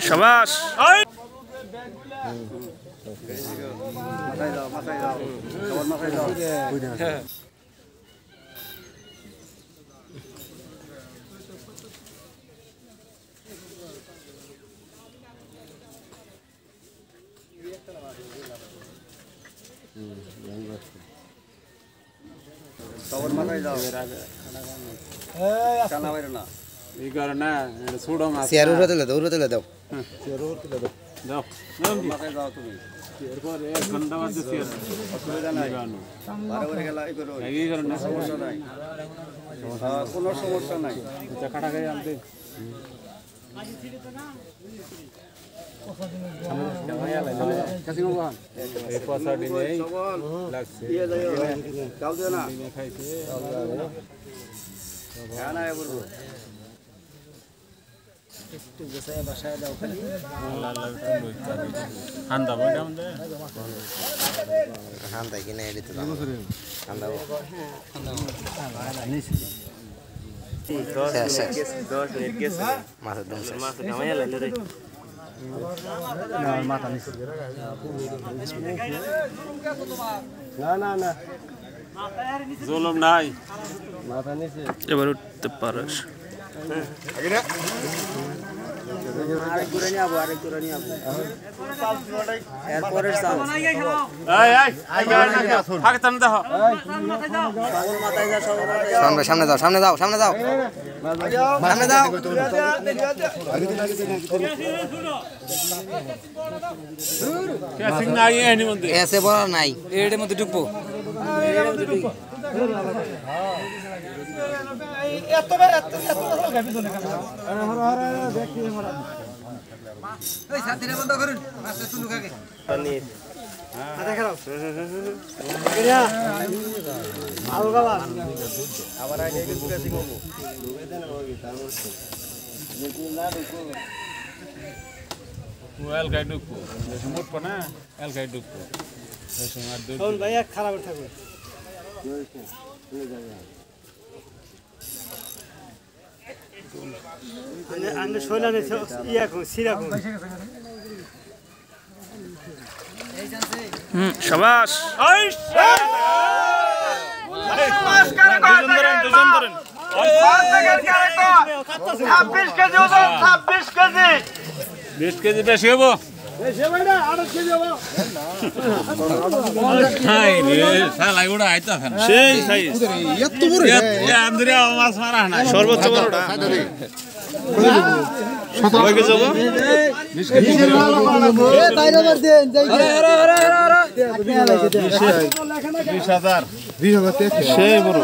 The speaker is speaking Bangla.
শাবাশ কোনো সমস্যা নাই একটু গোছায় বাসায় দাও খালি হান্দা কিনে এলি তো হান্দা জুলুম নাই এবার উঠতে পারস আরেক করে নিয়ে যাবো আরেক করে নিয়ে যাবো এরপরের চান্স সামনে যাও সামনে যাও সামনে যাও সামনে যাও এসে বড় নাই এর মধ্যে ঢুকবো খারাপ থাকবে শাবাশ বিশ কেজি বেশি হবো সর্বোচ্চ বড়টা সেই বড়